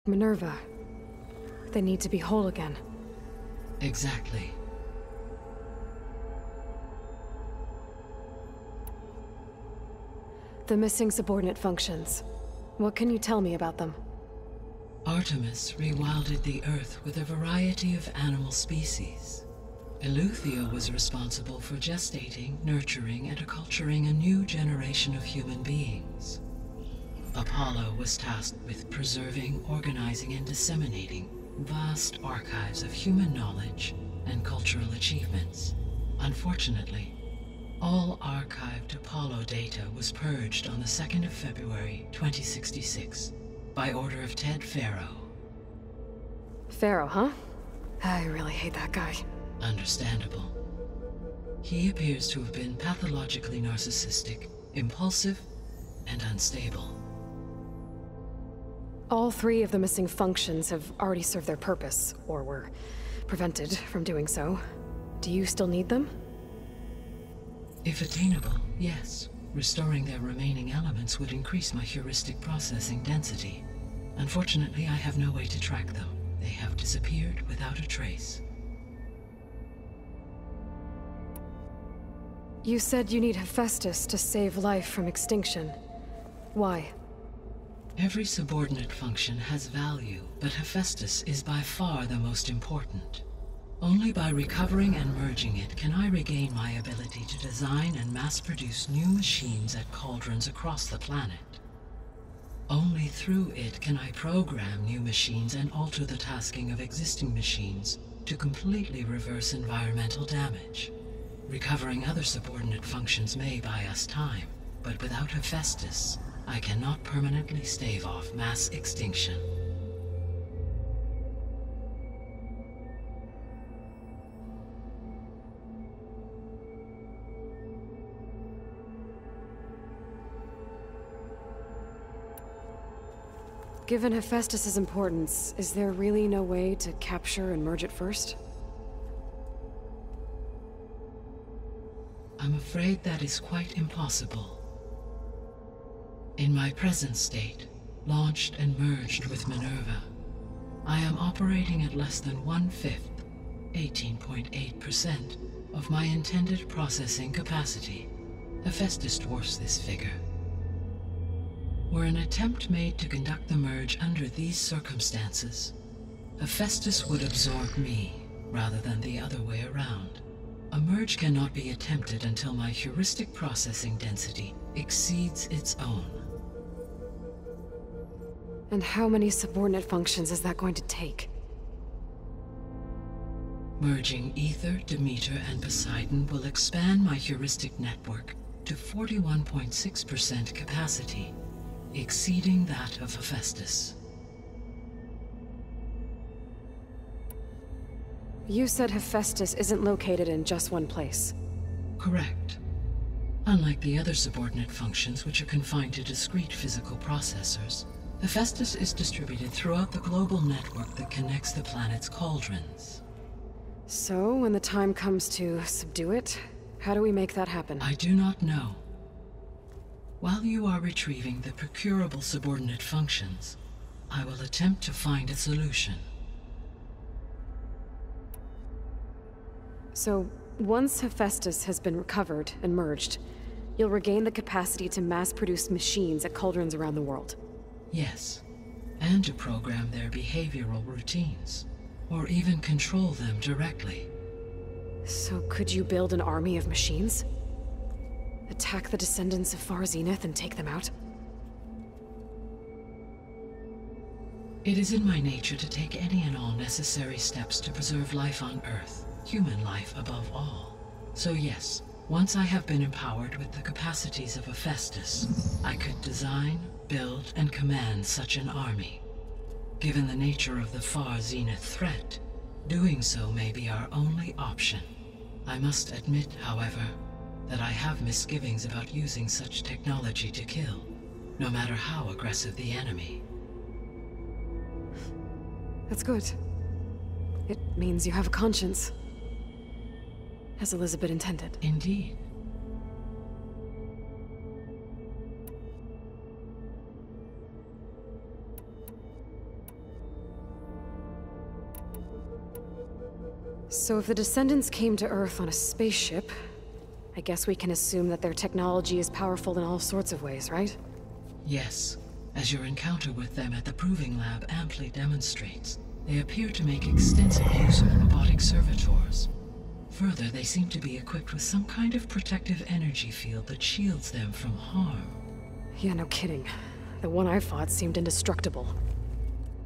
Minerva. They need to be whole again. Exactly. The missing subordinate functions. What can you tell me about them? Artemis rewilded the Earth with a variety of animal species. Eleuthia was responsible for gestating, nurturing, and acculturating a new generation of human beings. Apollo was tasked with preserving, organizing, and disseminating vast archives of human knowledge and cultural achievements. Unfortunately, all archived Apollo data was purged on the 2nd of February, 2066, by order of Ted Faro. Faro, huh? I really hate that guy. Understandable. He appears to have been pathologically narcissistic, impulsive, and unstable. All three of the missing functions have already served their purpose, or were prevented from doing so. Do you still need them? If attainable, yes. Restoring their remaining elements would increase my heuristic processing density. Unfortunately, I have no way to track them. They have disappeared without a trace. You said you need Hephaestus to save life from extinction. Why? Every subordinate function has value, but Hephaestus is by far the most important. Only by recovering and merging it can I regain my ability to design and mass-produce new machines at cauldrons across the planet. Only through it can I program new machines and alter the tasking of existing machines to completely reverse environmental damage. Recovering other subordinate functions may buy us time, but without Hephaestus, I cannot permanently stave off mass extinction. Given Hephaestus's importance, is there really no way to capture and merge it first? I'm afraid that is quite impossible. In my present state, launched and merged with Minerva, I am operating at less than 1/5, 18.8%, of my intended processing capacity. Hephaestus dwarfs this figure. Were an attempt made to conduct the merge under these circumstances, Hephaestus would absorb me, rather than the other way around. A merge cannot be attempted until my heuristic processing density exceeds its own. And how many subordinate functions is that going to take? Merging Ether, Demeter, and Poseidon will expand my heuristic network to 41.6% capacity, exceeding that of Hephaestus. You said Hephaestus isn't located in just one place. Correct. Unlike the other subordinate functions, which are confined to discrete physical processors, Hephaestus is distributed throughout the global network that connects the planet's cauldrons. So, when the time comes to subdue it, how do we make that happen? I do not know. While you are retrieving the procurable subordinate functions, I will attempt to find a solution. So, once Hephaestus has been recovered and merged, you'll regain the capacity to mass-produce machines at cauldrons around the world. Yes, and to program their behavioral routines, or even control them directly. So could you build an army of machines? Attack the descendants of Far Zenith and take them out? It is in my nature to take any and all necessary steps to preserve life on Earth, human life above all. So yes, once I have been empowered with the capacities of Hephaestus, I could design, build, and command such an army. Given the nature of the Far Zenith threat, doing so may be our only option. I must admit, however, that I have misgivings about using such technology to kill, no matter how aggressive the enemy. That's good. It means you have a conscience. As Elizabeth intended. Indeed. So if the Descendants came to Earth on a spaceship, I guess we can assume that their technology is powerful in all sorts of ways, right? Yes, as your encounter with them at the Proving Lab amply demonstrates, they appear to make extensive use of robotic servitors. Further, they seem to be equipped with some kind of protective energy field that shields them from harm. Yeah, no kidding. The one I fought seemed indestructible.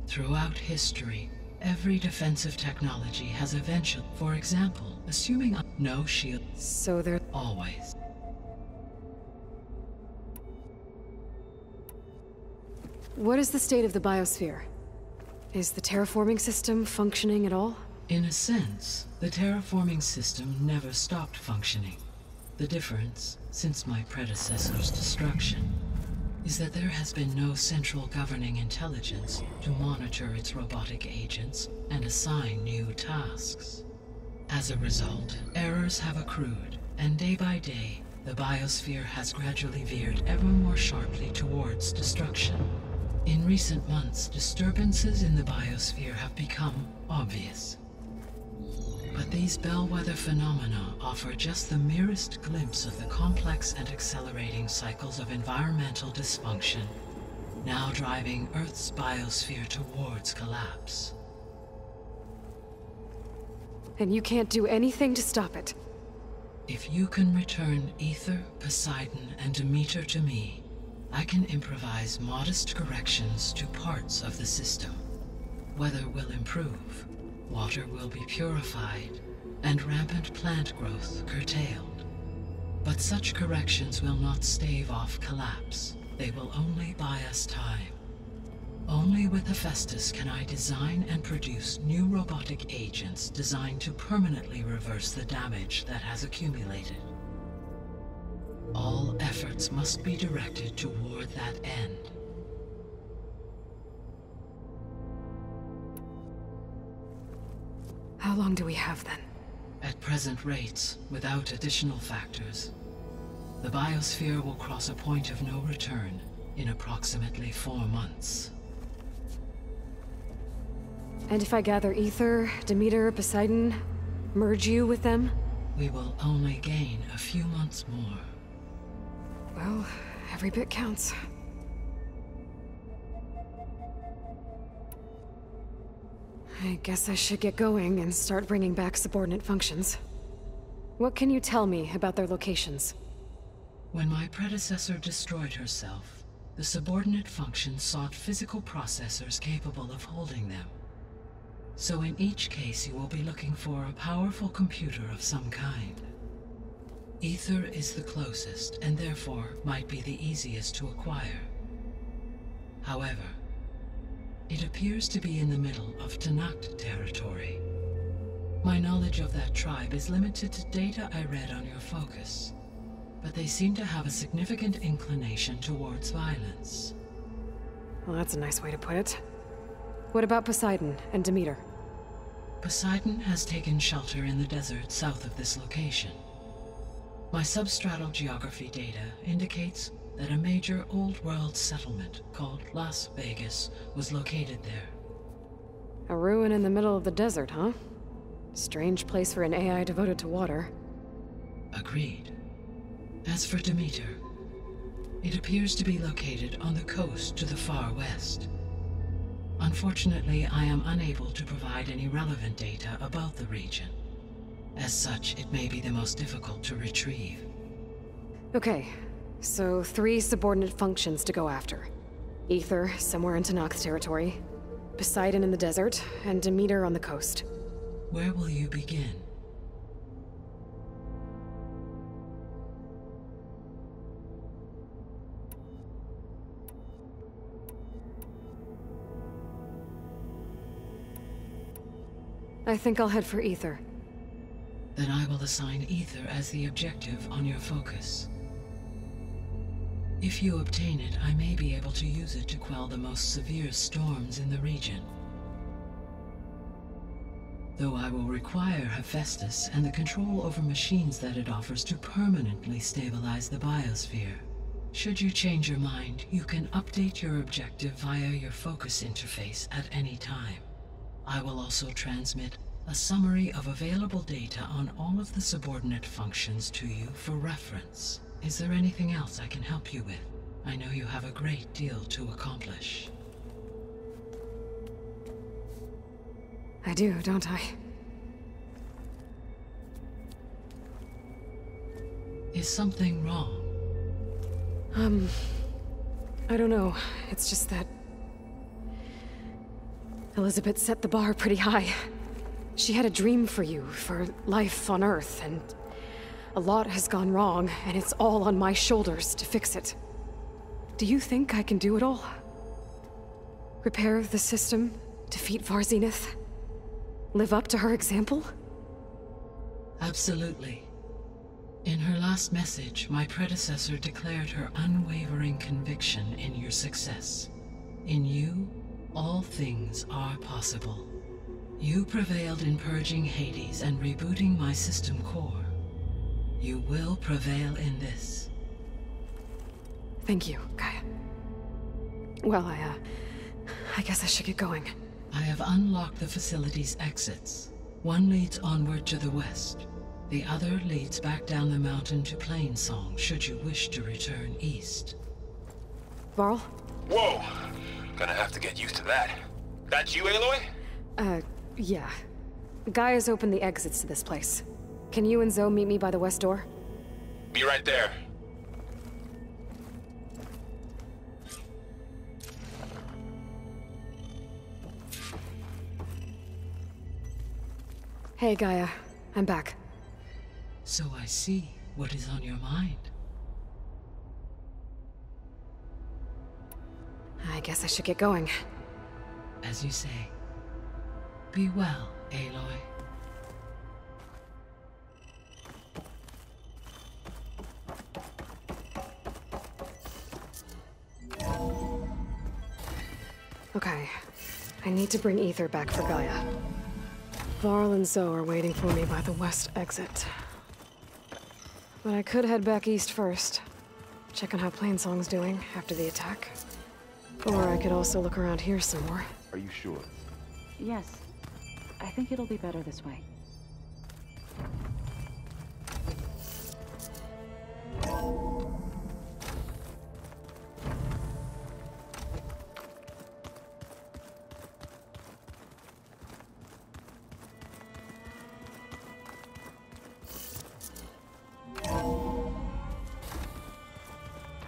Throughout history, every defensive technology has eventually, for example, assuming no shield. So they're... Always. What is the state of the biosphere? Is the terraforming system functioning at all? In a sense, the terraforming system never stopped functioning. The difference, since my predecessor's destruction, is that there has been no central governing intelligence to monitor its robotic agents and assign new tasks. As a result, errors have accrued, and day by day, the biosphere has gradually veered ever more sharply towards destruction. In recent months, disturbances in the biosphere have become obvious. But these bellwether phenomena offer just the merest glimpse of the complex and accelerating cycles of environmental dysfunction, now driving Earth's biosphere towards collapse. And you can't do anything to stop it? If you can return Aether, Poseidon, and Demeter to me, I can improvise modest corrections to parts of the system. Weather will improve, water will be purified, and rampant plant growth curtailed. But such corrections will not stave off collapse. They will only buy us time. Only with Hephaestus can I design and produce new robotic agents designed to permanently reverse the damage that has accumulated. All efforts must be directed toward that end. How long do we have then? At present rates, without additional factors, the biosphere will cross a point of no return in approximately 4 months. And if I gather Aether, Demeter, Poseidon, merge you with them? We will only gain a few months more. Well, every bit counts. I guess I should get going and start bringing back subordinate functions. What can you tell me about their locations? When my predecessor destroyed herself, the subordinate functions sought physical processors capable of holding them. So in each case you will be looking for a powerful computer of some kind. Aether is the closest, and therefore might be the easiest to acquire. However, it appears to be in the middle of Tenakth territory. My knowledge of that tribe is limited to data I read on your focus, but they seem to have a significant inclination towards violence. Well, that's a nice way to put it. What about Poseidon and Demeter? Poseidon has taken shelter in the desert south of this location. My substratal geography data indicates that a major old-world settlement called Las Vegas was located there. A ruin in the middle of the desert, huh? Strange place for an AI devoted to water. Agreed. As for Demeter, it appears to be located on the coast to the far west. Unfortunately, I am unable to provide any relevant data about the region. As such, it may be the most difficult to retrieve. Okay, so 3 subordinate functions to go after. Aether, somewhere in Tenakth territory. Poseidon in the desert, and Demeter on the coast. Where will you begin? I think I'll head for Aether. Then I will assign Aether as the objective on your focus. If you obtain it, I may be able to use it to quell the most severe storms in the region. Though I will require Hephaestus and the control over machines that it offers to permanently stabilize the biosphere. Should you change your mind, you can update your objective via your focus interface at any time. I will also transmit A summary of available data on all of the subordinate functions to you for reference. Is there anything else I can help you with? I know you have a great deal to accomplish. I do, don't I? Is something wrong? I don't know. It's just that Elizabeth set the bar pretty high. She had a dream for you, for life on Earth, and a lot has gone wrong, and it's all on my shoulders to fix it. Do you think I can do it all? Repair the system, defeat Varzinith, live up to her example? Absolutely. In her last message, my predecessor declared her unwavering conviction in your success. In you, all things are possible. You prevailed in purging Hades and rebooting my system core. You will prevail in this. Thank you, Gaia. Well, I guess I should get going. I have unlocked the facility's exits. One leads onward to the west. The other leads back down the mountain to Plainsong, should you wish to return east. Varl? Whoa! Gonna have to get used to that. That's you, Aloy? Yeah. Gaia's opened the exits to this place. Can you and Zoe meet me by the west door? Be right there. Hey, Gaia. I'm back. So I see what is on your mind. I guess I should get going. As you say. Be well, Aloy. Okay. I need to bring Aether back for Gaia. Varl and Zoe are waiting for me by the west exit. But I could head back east first. Check on how Plainsong's doing after the attack. Or I could also look around here some more. Are you sure? Yes. I think it'll be better this way.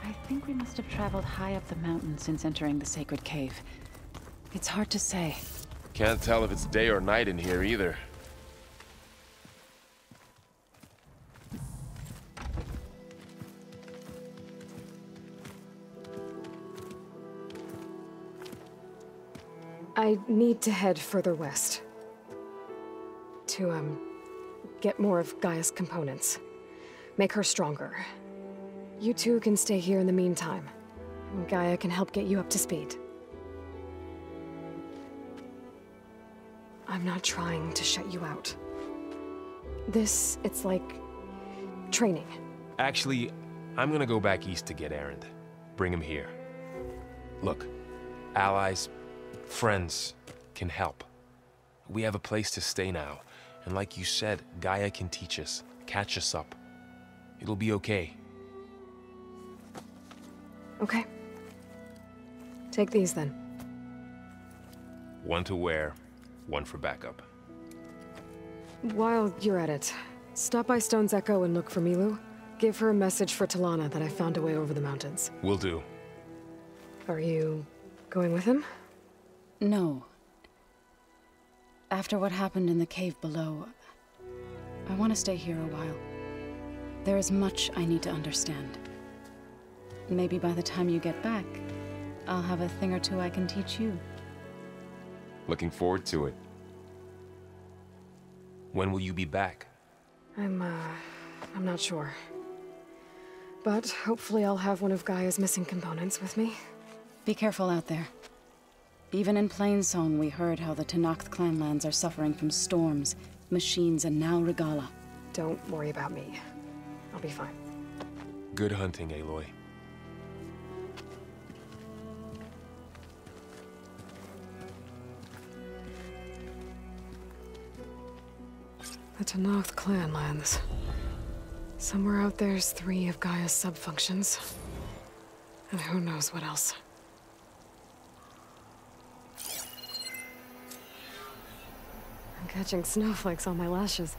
I think we must have traveled high up the mountain since entering the sacred cave. It's hard to say. Can't tell if it's day or night in here either. I need to head further west. To, get more of Gaia's components. Make her stronger. You two can stay here in the meantime. Gaia can help get you up to speed. I'm not trying to shut you out. It's like training. Actually, I'm gonna go back east to get Erend. Bring him here. Look, allies, friends can help. We have a place to stay now, and like you said, Gaia can teach us, catch us up. It'll be okay. Okay. Take these then. One to wear, one for backup. While you're at it, stop by Stone's Echo and look for Milu. Give her a message for Talana that I found a way over the mountains. Will do. Are you going with him? No. After what happened in the cave below, I want to stay here a while. There is much I need to understand. Maybe by the time you get back, I'll have a thing or two I can teach you. Looking forward to it. When will you be back? I'm not sure. But hopefully I'll have one of Gaia's missing components with me. Be careful out there. Even in Plainsong, we heard how the Tenakth clanlands are suffering from storms, machines, and now Regalla. Don't worry about me. I'll be fine. Good hunting, Aloy. The Tenakth clan lands. Somewhere out there's 3 of Gaia's subfunctions. And who knows what else. I'm catching snowflakes on my lashes.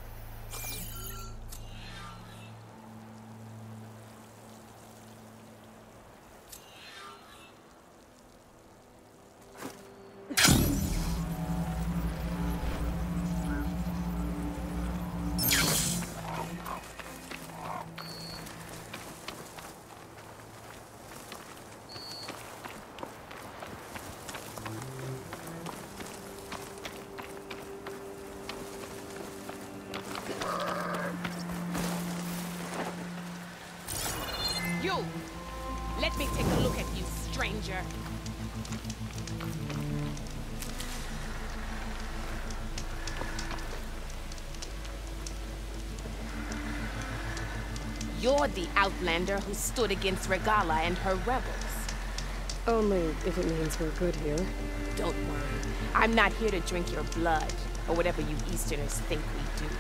You! Let me take a look at you, stranger. You're the outlander who stood against Regalla and her rebels. Only if it means we're good here. Don't worry. I'm not here to drink your blood, or whatever you Easterners think we do.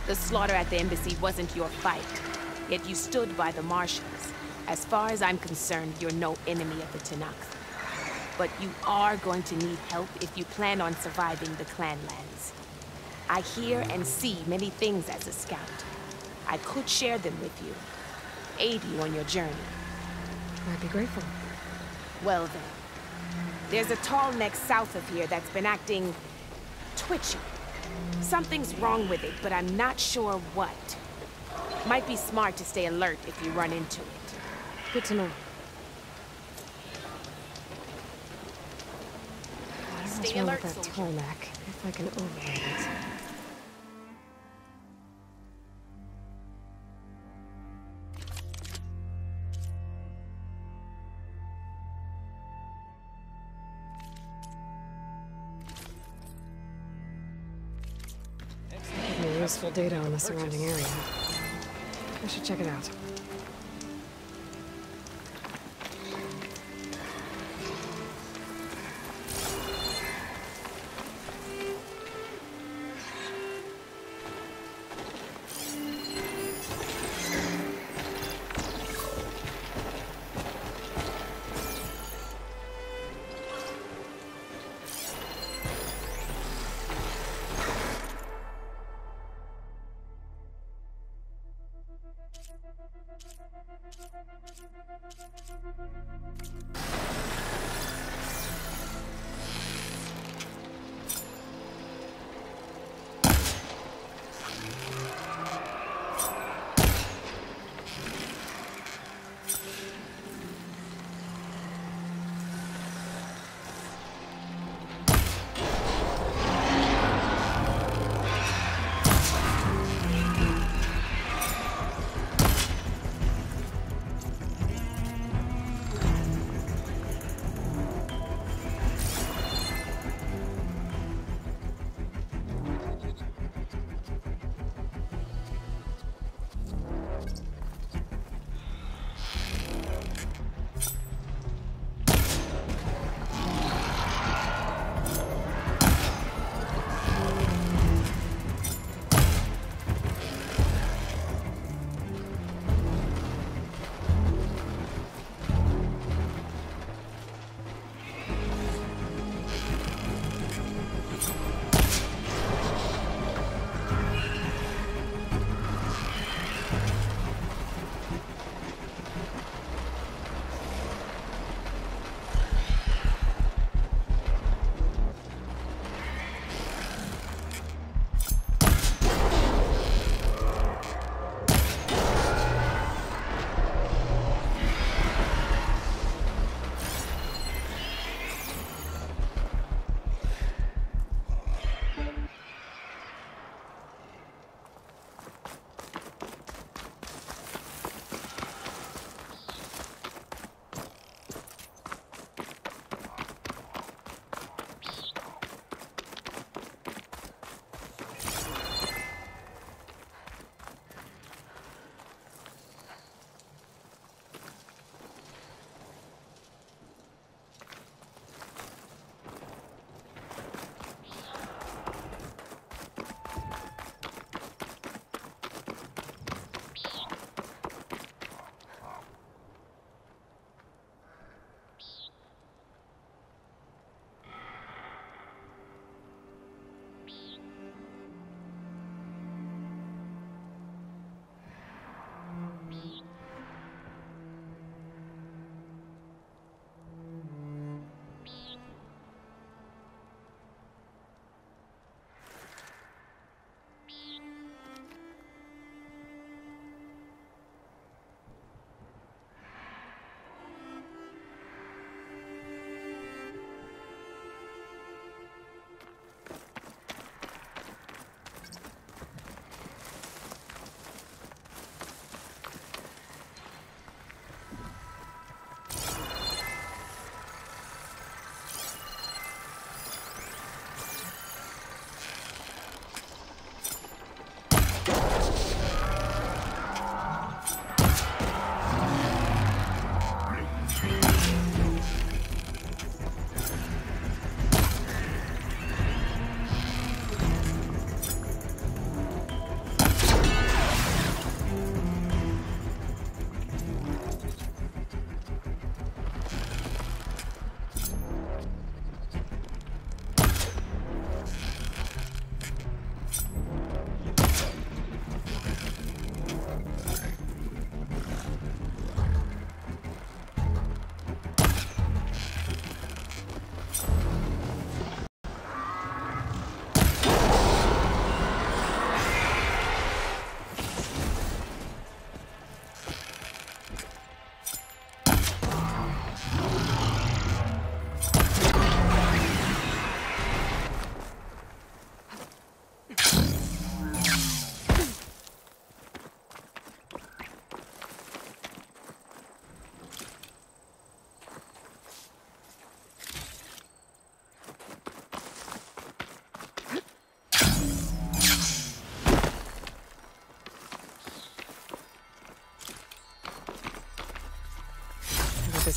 The slaughter at the embassy wasn't your fight, yet you stood by the Marshals. As far as I'm concerned, you're no enemy of the Tenakth. But you are going to need help if you plan on surviving the Clanlands. I hear and see many things as a scout. I could share them with you, aid you on your journey. I'd be grateful. Well then, there's a tall neck south of here that's been acting twitchy. Something's wrong with it, but I'm not sure what. Might be smart to stay alert if you run into it. Good to know. What's Stay wrong alert, with that soldier. tall neck, if I can override it. Give me useful data on the surrounding area. I should check it out.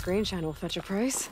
grain shine will fetch a price.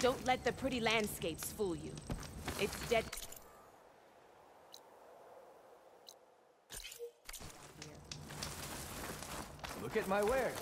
Don't let the pretty landscapes fool you. It's dead. Look at my wares.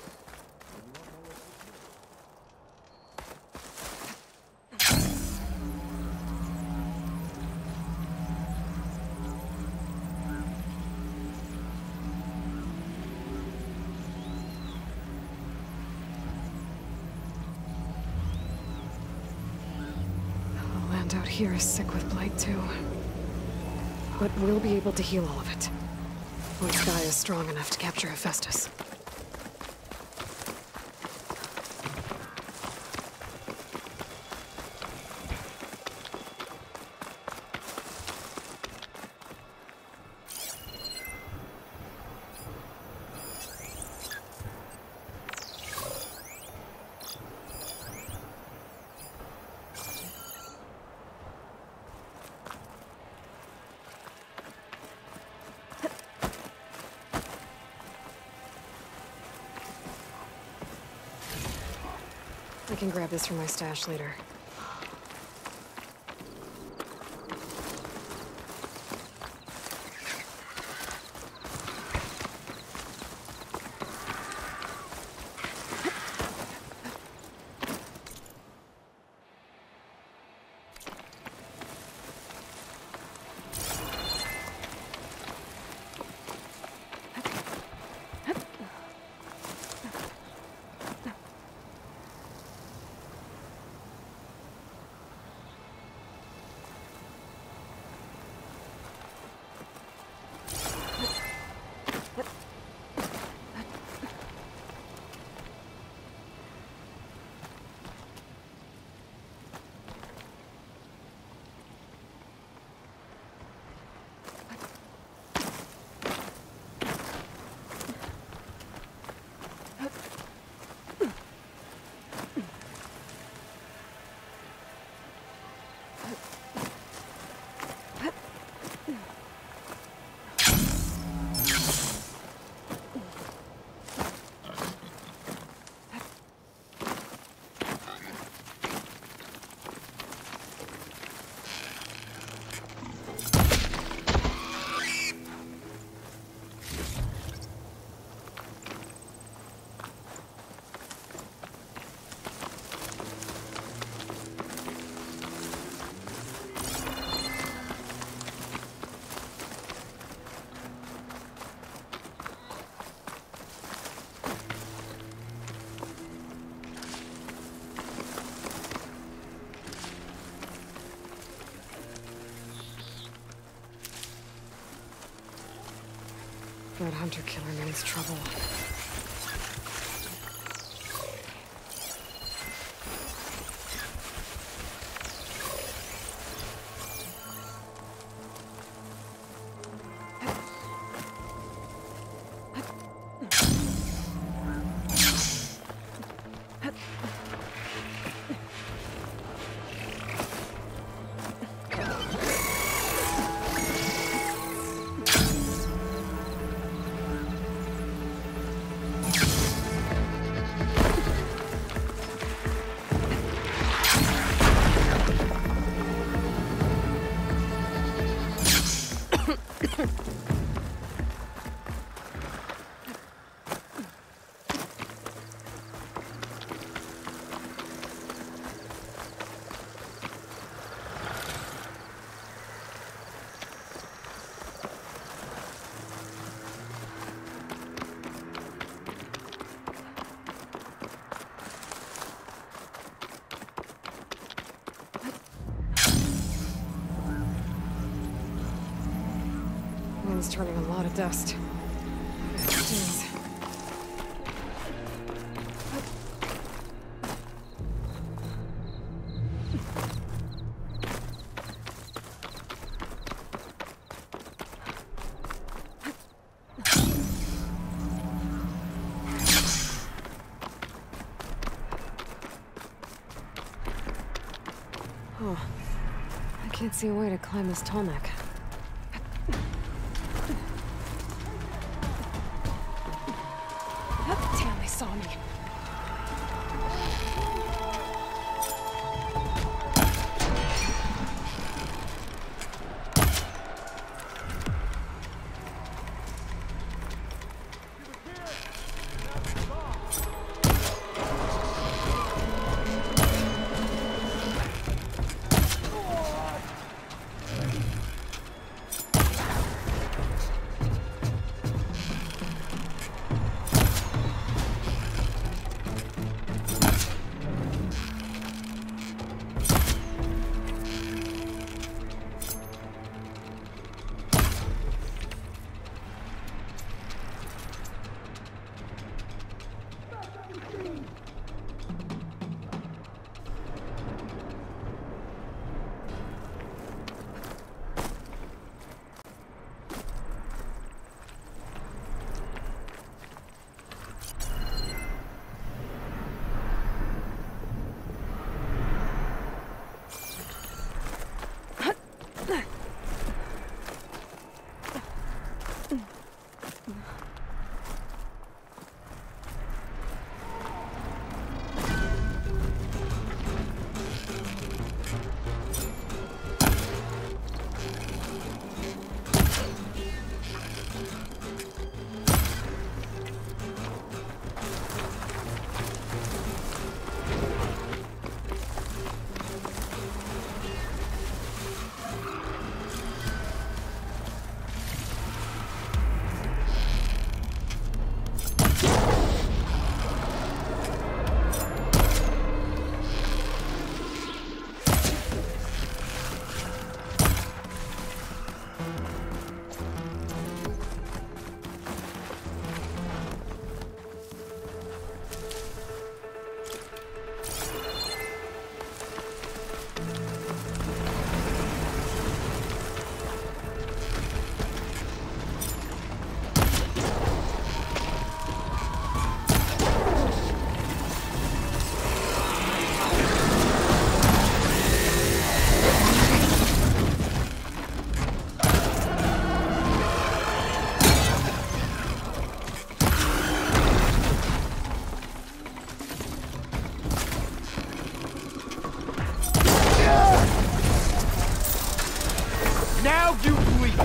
Out here is sick with blight too. But we'll be able to heal all of it. Once Gaia is strong enough to capture Hephaestus. I can grab this from my stash later. That hunter-killer means trouble. Wind's turning a lot of dust. Jeez. Oh, I can't see a way to climb this tall neck. Damn, they saw me. Now you bleed!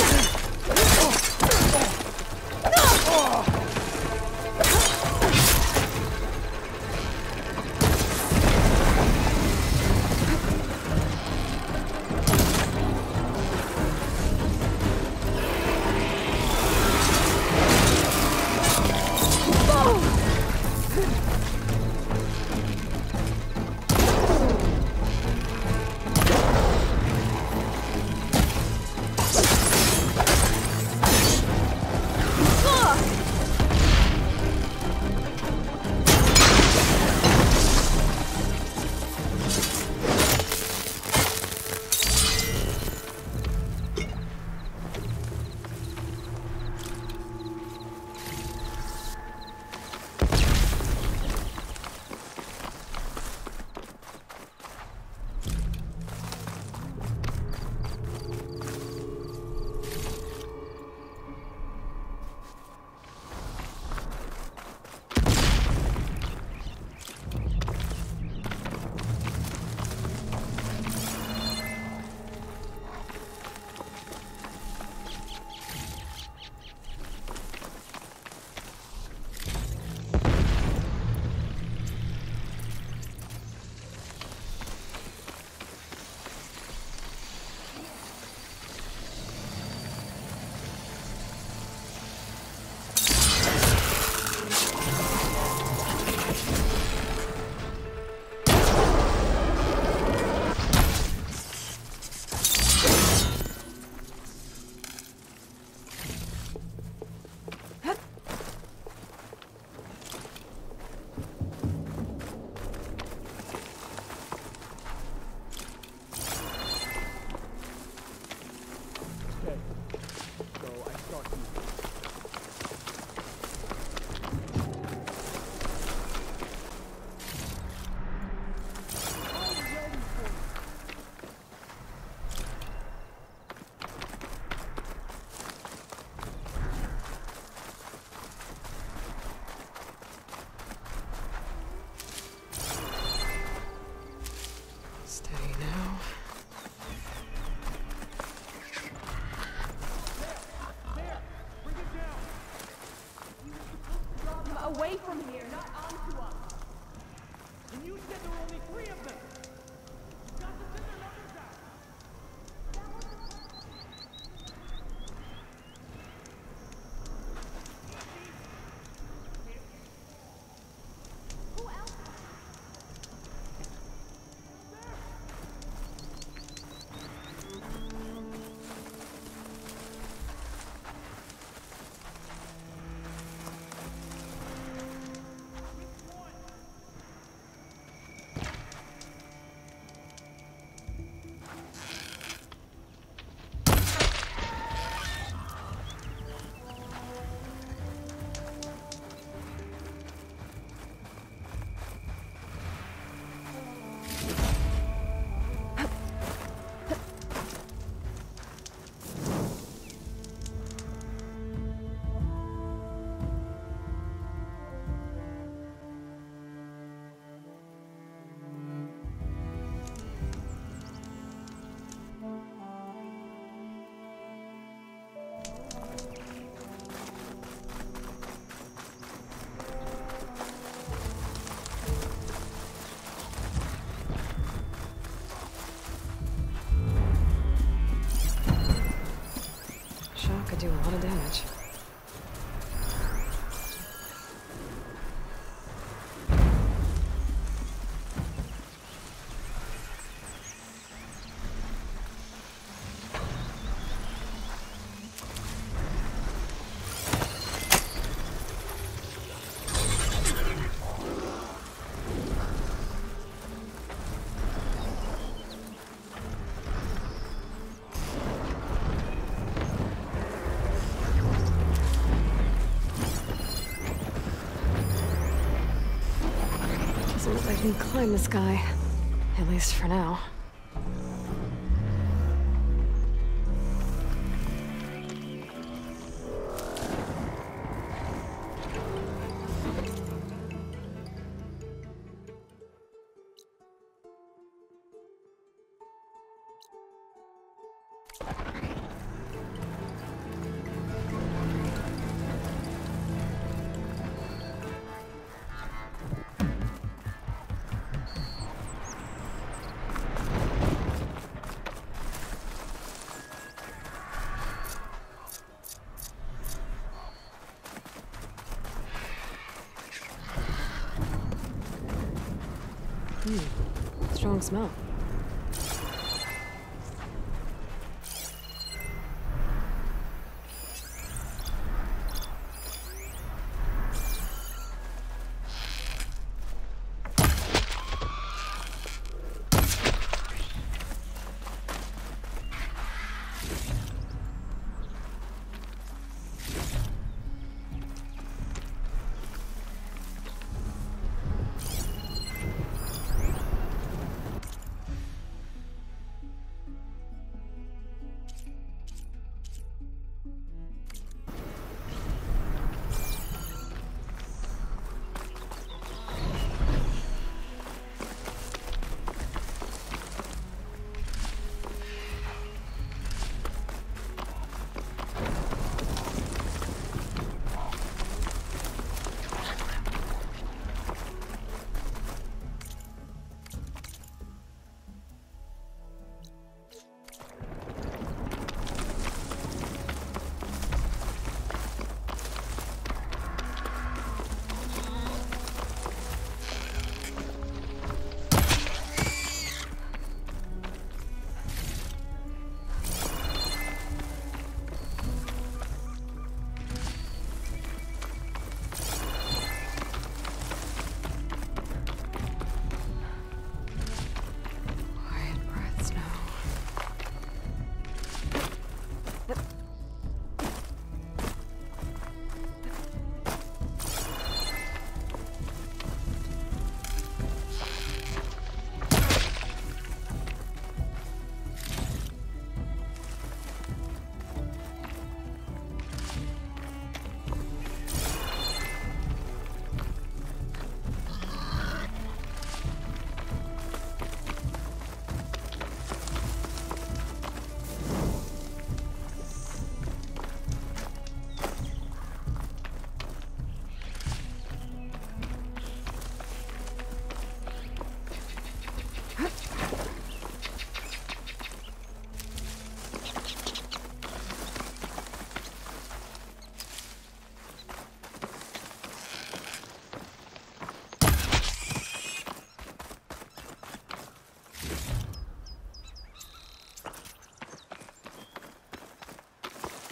away from here, not onto us. And you said there were only 3 of them! You got to send their numbers out! Who else? Could do a lot of damage. Doesn't look like I can climb this guy. At least for now. Strong smell.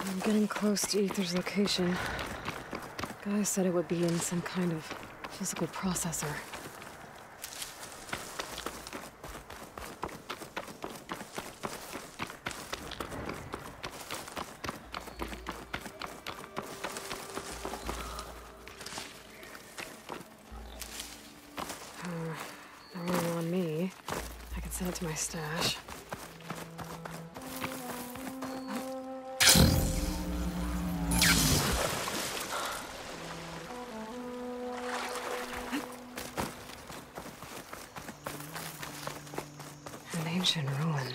I'm getting close to Aether's location. Guy said it would be in some kind of physical processor. No one on me. I can send it to my stash. An ancient ruin.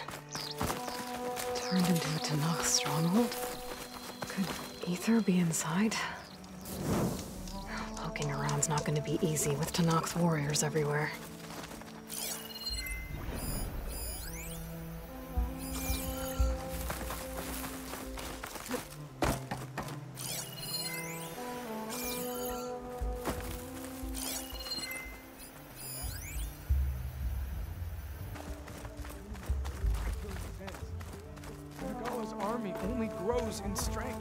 Turned into a Tenakth stronghold? Could Aether be inside? Poking around's not going to be easy with Tenakth warriors everywhere. Regala's army only grows in strength.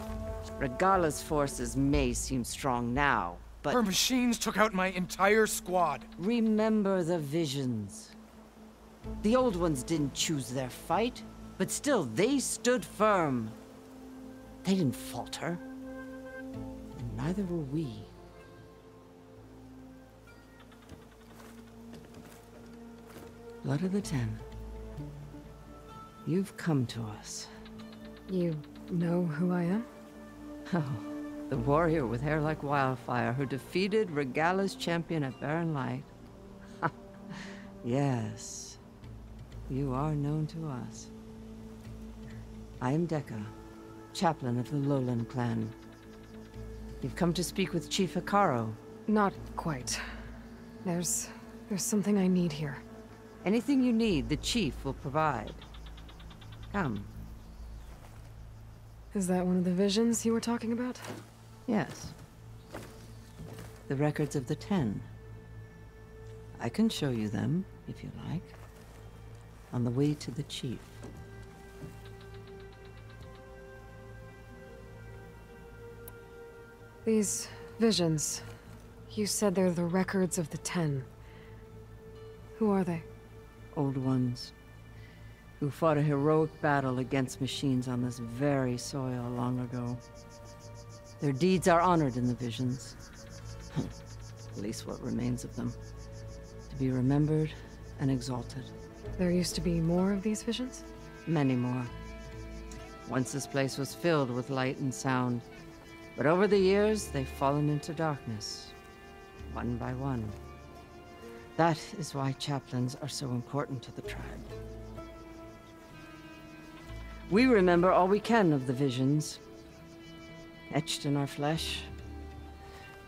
Regala's forces may seem strong now, but Her machines took out my entire squad. remember the visions. The old ones didn't choose their fight, but still they stood firm. They didn't falter. And neither will we. Blood of the Ten. You've come to us. You know who I am? Oh, the warrior with hair like wildfire who defeated Regala's champion at Barren Light. Yes, you are known to us. I am Dekka, chaplain of the Lowland clan. You've come to speak with Chief Hekarro. Not quite. There's something I need here. Anything you need, the chief will provide. Come. Is that one of the visions you were talking about? Yes. The records of the Ten. I can show you them, if you like. On the way to the chief. These visions. You said they're the records of the Ten. Who are they? Old ones. Who fought a heroic battle against machines on this very soil long ago. Their deeds are honored in the visions. At least what remains of them. To be remembered and exalted. There used to be more of these visions? Many more. Once this place was filled with light and sound. But over the years, they've fallen into darkness. One by one. That is why chaplains are so important to the tribe. We remember all we can of the visions. Etched in our flesh.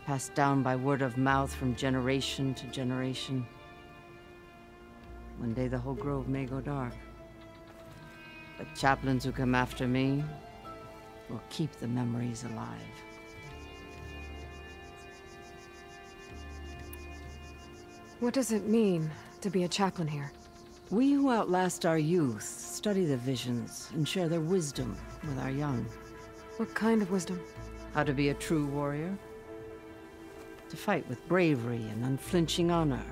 Passed down by word of mouth from generation to generation. One day the whole grove may go dark. But chaplains who come after me will keep the memories alive. What does it mean to be a chaplain here? We who outlast our youth study the visions and share their wisdom with our young. What kind of wisdom? How to be a true warrior. To fight with bravery and unflinching honor.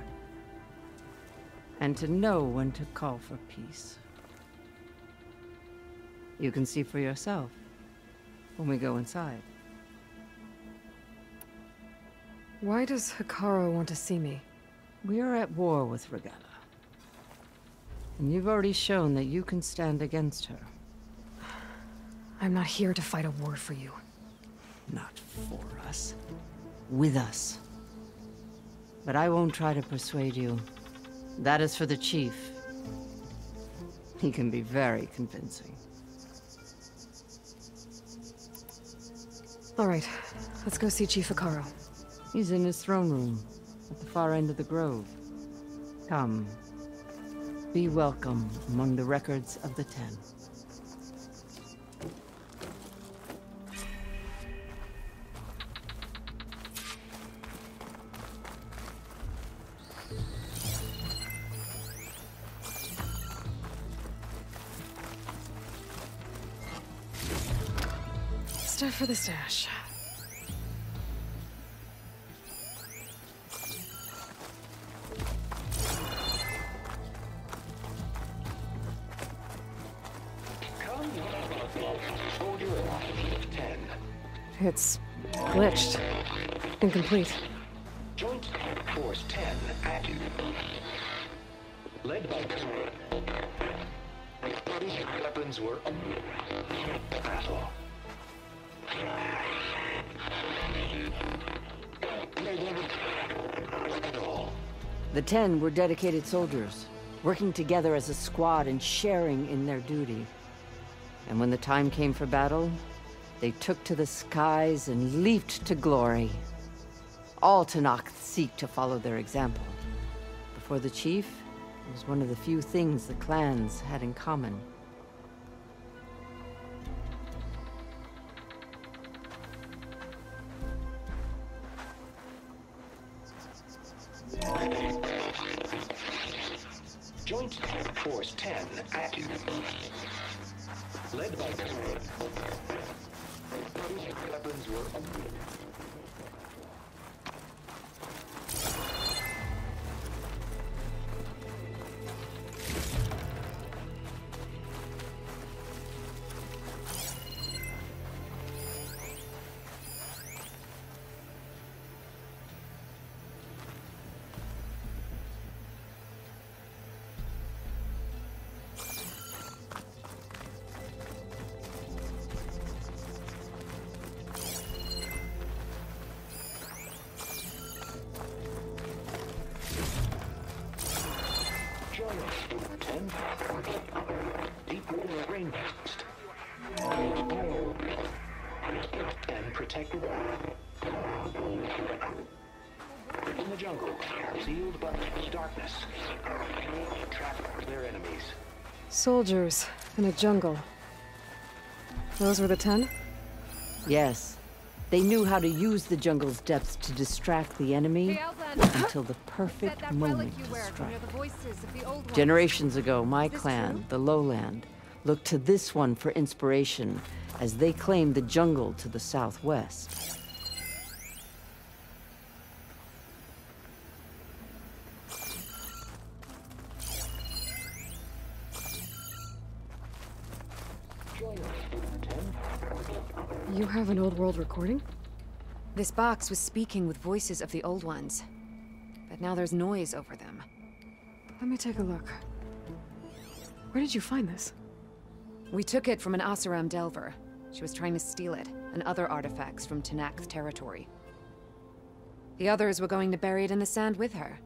And to know when to call for peace. You can see for yourself when we go inside. Why does Hekarro want to see me? We are at war with Regala. And you've already shown that you can stand against her. I'm not here to fight a war for you. Not for us. With us. But I won't try to persuade you. That is for the chief. He can be very convincing. All right, let's go see Chief Hekarro. He's in his throne room, at the far end of the grove. Come. Be welcome among the records of the Ten. stuff for the stash. It's glitched. Incomplete. Joint Force 10 active. Led by weapons were battle. The 10 were dedicated soldiers, working together as a squad and sharing in their duty. And when the time came for battle, they took to the skies and leaped to glory. All Tenakth seek to follow their example. Before the chief, it was one of the few things the clans had in common. Joint Force 10 active. Led by weapons were and protected in the jungle, sealed by darkness. Trap their enemies. Soldiers in a jungle. Those were the 10? Yes. They knew how to use the jungle's depths to distract the enemy until the perfect moment to strike. Generations ago, my clan, the Lowland, looked to this one for inspiration as they claimed the jungle to the southwest. You have an old world recording? This box was speaking with voices of the old ones, but now there's noise over them. Let me take a look. Where did you find this? We took it from an Oseram Delver. She was trying to steal it, and other artifacts from Tenakth territory. The others were going to bury it in the sand with her,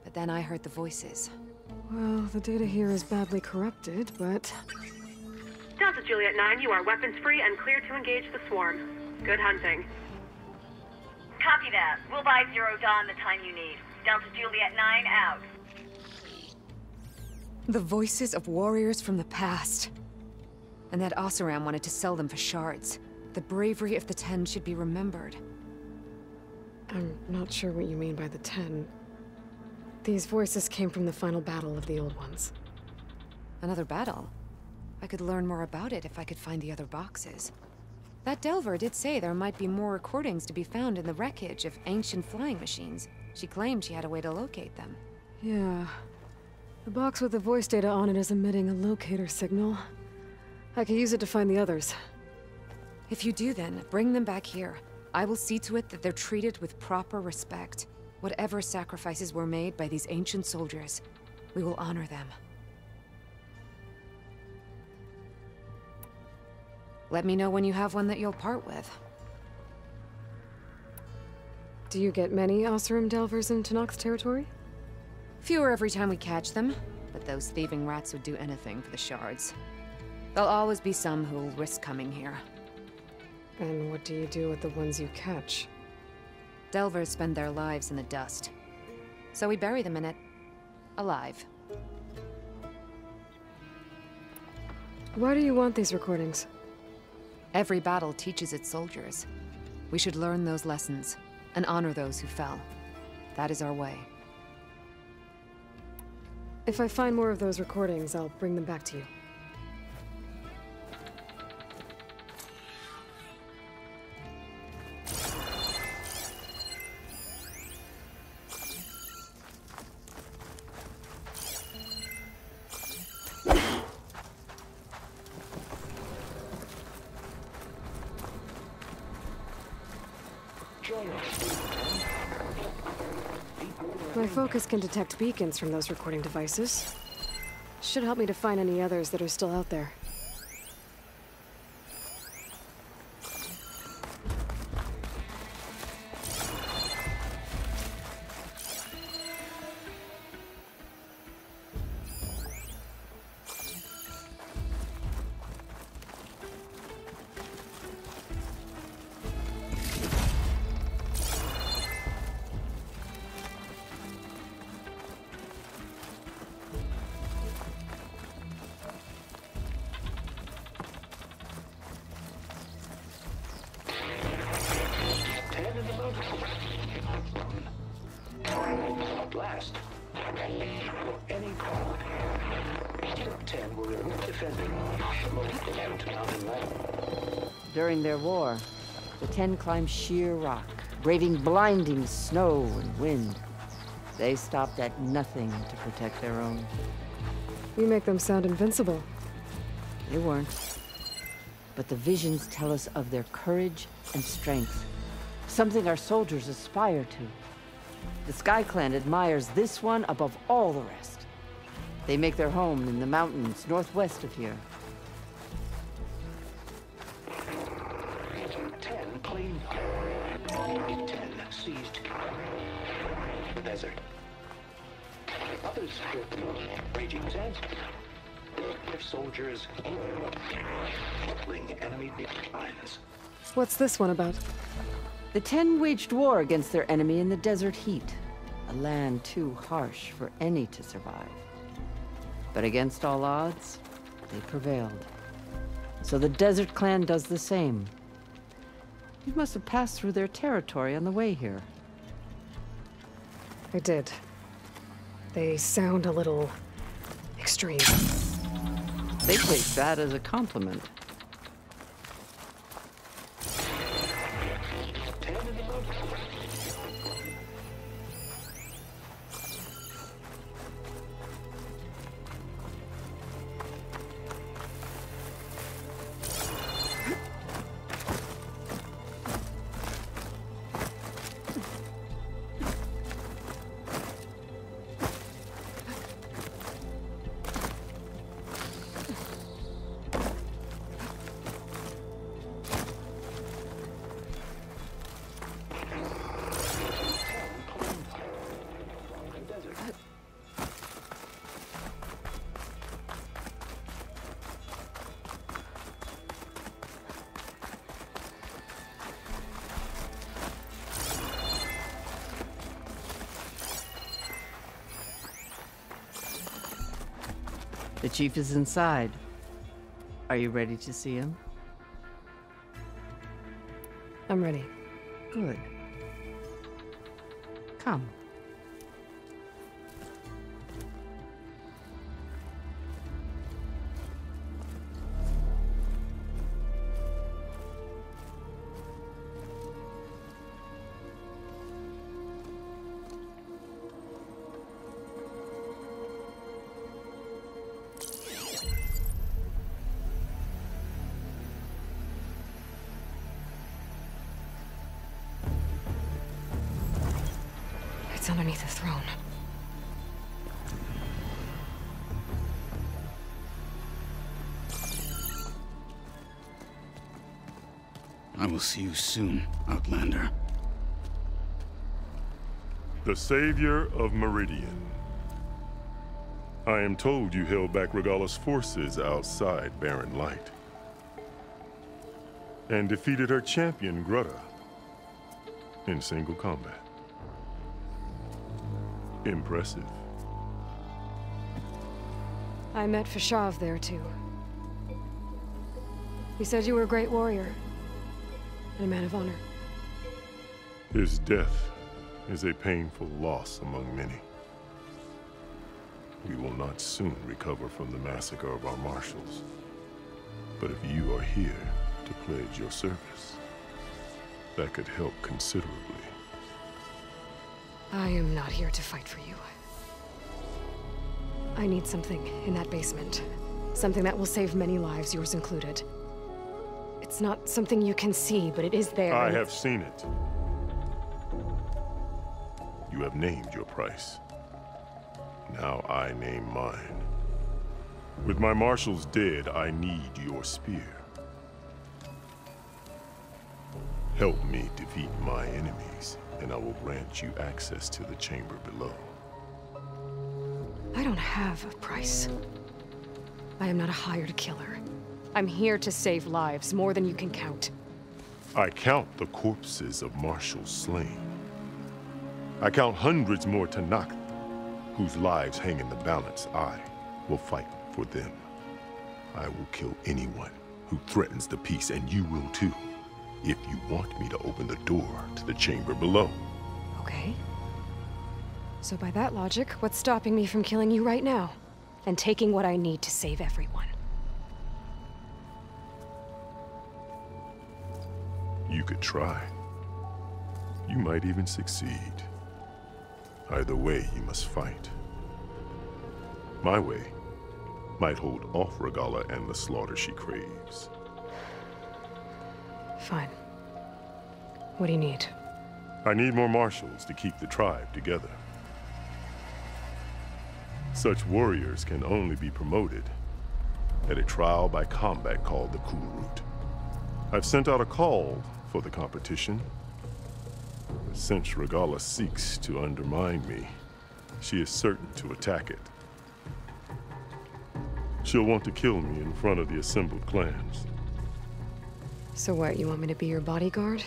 but then I heard the voices. Well, the data here is badly corrupted, but... Delta Juliet 9, you are weapons-free and clear to engage the swarm. Good hunting. Copy that. We'll buy Zero Dawn the time you need. Delta Juliet 9 out. The voices of warriors from the past. And that Oseram wanted to sell them for shards. The bravery of the 10 should be remembered. I'm not sure what you mean by the 10. These voices came from the final battle of the Old Ones. Another battle? I could learn more about it if I could find the other boxes. That Delver did say there might be more recordings to be found in the wreckage of ancient flying machines. She claimed she had a way to locate them. Yeah. The box with the voice data on it is emitting a locator signal. I could use it to find the others. If you do then, bring them back here. I will see to it that they're treated with proper respect. Whatever sacrifices were made by these ancient soldiers, we will honor them. Let me know when you have one that you'll part with. Do you get many Oseram Delvers in Tenakth territory? Fewer every time we catch them, but those thieving rats would do anything for the shards. There'll always be some who'll risk coming here. And what do you do with the ones you catch? Delvers spend their lives in the dust. So we bury them in it, alive. Why do you want these recordings? Every battle teaches its soldiers. We should learn those lessons, and honor those who fell. That is our way. If I find more of those recordings, I'll bring them back to you. Join us. My focus can detect beacons from those recording devices. Should help me to find any others that are still out there. Blast. Any call. 10 will remove defending the most elite mountain land. During their war, the 10 climbed sheer rock, braving blinding snow and wind. They stopped at nothing to protect their own. You make them sound invincible. They weren't. But the visions tell us of their courage and strength, something our soldiers aspire to. The Sky Clan admires this one above all the rest. They make their home in the mountains northwest of here. 10 claimed 10 seized the desert. Others built raging sands. Their soldiers battling enemy lines. What's this one about? The 10 waged war against their enemy in the desert heat, a land too harsh for any to survive. But against all odds, they prevailed. So the Desert Clan does the same. You must have passed through their territory on the way here. I did. They sound a little extreme. They take that as a compliment. The chief is inside. Are you ready to see him? I'm ready. Good. Come. It's underneath the throne. I will see you soon, Outlander. The Savior of Meridian. I am told you held back Regalla's forces outside Barren Light. And defeated her champion, Grudda, in single combat. Impressive. I met Fashav there, too. He said you were a great warrior. And a man of honor. His death is a painful loss among many. We will not soon recover from the massacre of our marshals. But if you are here to pledge your service, that could help considerably. I am not here to fight for you. I need something in that basement. Something that will save many lives, yours included. It's not something you can see, but it is there. I have seen it. You have named your price. Now I name mine. With my marshals dead, I need your spear. Help me defeat my enemies, and I will grant you access to the chamber below. I don't have a price. I am not a hired killer. I'm here to save lives, more than you can count. I count the corpses of marshals slain. I count hundreds more Tenakth, whose lives hang in the balance. I will fight for them. I will kill anyone who threatens the peace, and you will too, if you want me to open the door to the chamber below. Okay. So by that logic, what's stopping me from killing you right now? And taking what I need to save everyone? You could try. You might even succeed. Either way, you must fight. My way might hold off Regalla and the slaughter she craves. Fine. What do you need? I need more marshals to keep the tribe together. Such warriors can only be promoted at a trial by combat called the Kulrut. I've sent out a call for the competition. But since Regalla seeks to undermine me, she is certain to attack it. She'll want to kill me in front of the assembled clans. So what, you want me to be your bodyguard?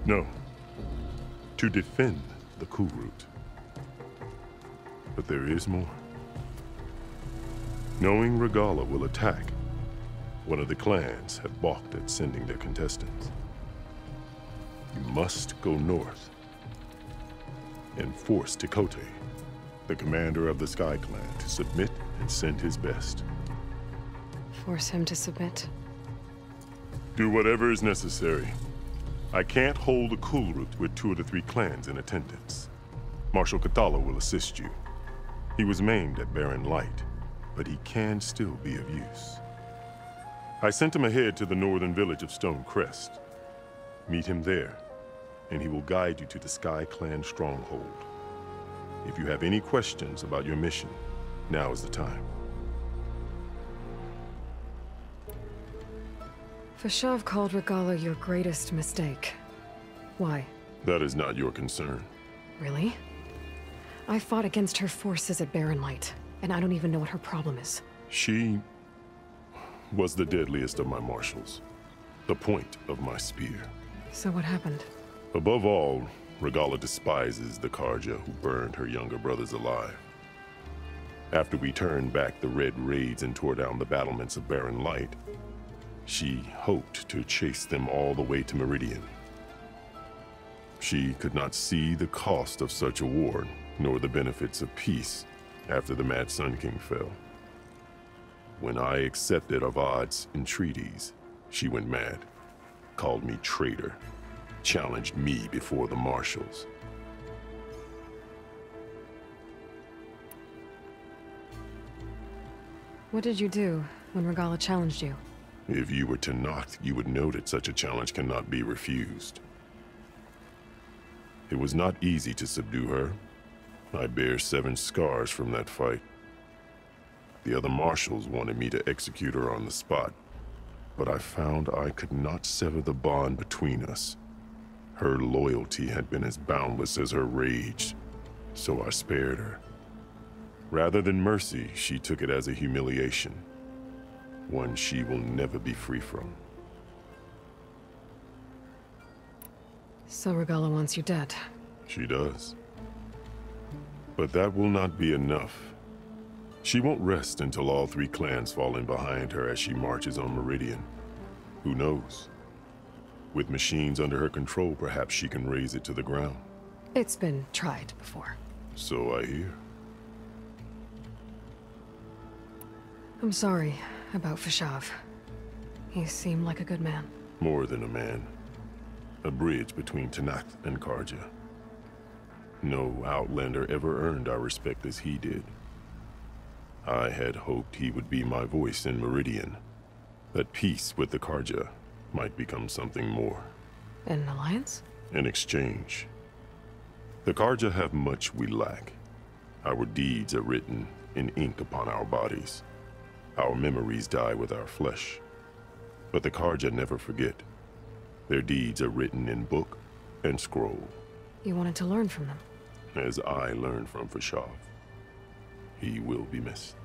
No. To defend the Kulrut. But there is more. Knowing Regalla will attack, one of the clans had balked at sending their contestants. You must go north and force Tekotteh, the commander of the Sky Clan, to submit and send his best. Force him to submit? Do whatever is necessary. I can't hold a Kulrut with 2 of the 3 clans in attendance. Marshal Kotallo will assist you. He was maimed at Barren Light, but he can still be of use. I sent him ahead to the northern village of Stone Crest. Meet him there, and he will guide you to the Sky Clan stronghold. If you have any questions about your mission, now is the time. Fashav called Regalla your greatest mistake. Why? That is not your concern. Really? I fought against her forces at Barren Light, and I don't even know what her problem is. She was the deadliest of my marshals. The point of my spear. So what happened? Above all, Regalla despises the Carja who burned her younger brothers alive. After we turned back the Red Raids and tore down the battlements of Barren Light, she hoped to chase them all the way to Meridian. She could not see the cost of such a war, nor the benefits of peace after the Mad Sun King fell. When I accepted Avad's entreaties, she went mad, called me traitor, challenged me before the marshals. What did you do when Regalla challenged you? If you were Tenakth, you would know that such a challenge cannot be refused. It was not easy to subdue her. I bear 7 scars from that fight. The other marshals wanted me to execute her on the spot, but I found I could not sever the bond between us. Her loyalty had been as boundless as her rage, so I spared her. Rather than mercy, she took it as a humiliation, one she will never be free from. So Regalla wants you dead? She does. But that will not be enough. She won't rest until all 3 clans fall in behind her as she marches on Meridian. Who knows? With machines under her control, perhaps she can raze it to the ground. It's been tried before. So I hear. I'm sorry about Fashav. He seemed like a good man. More than a man. A bridge between Tenakth and Carja. No Outlander ever earned our respect as he did. I had hoped he would be my voice in Meridian. That peace with the Carja might become something more. An alliance? An exchange. The Carja have much we lack. Our deeds are written in ink upon our bodies. Our memories die with our flesh. But the Carja never forget. Their deeds are written in book and scroll. You wanted to learn from them. As I learned from Fashav. He will be missed.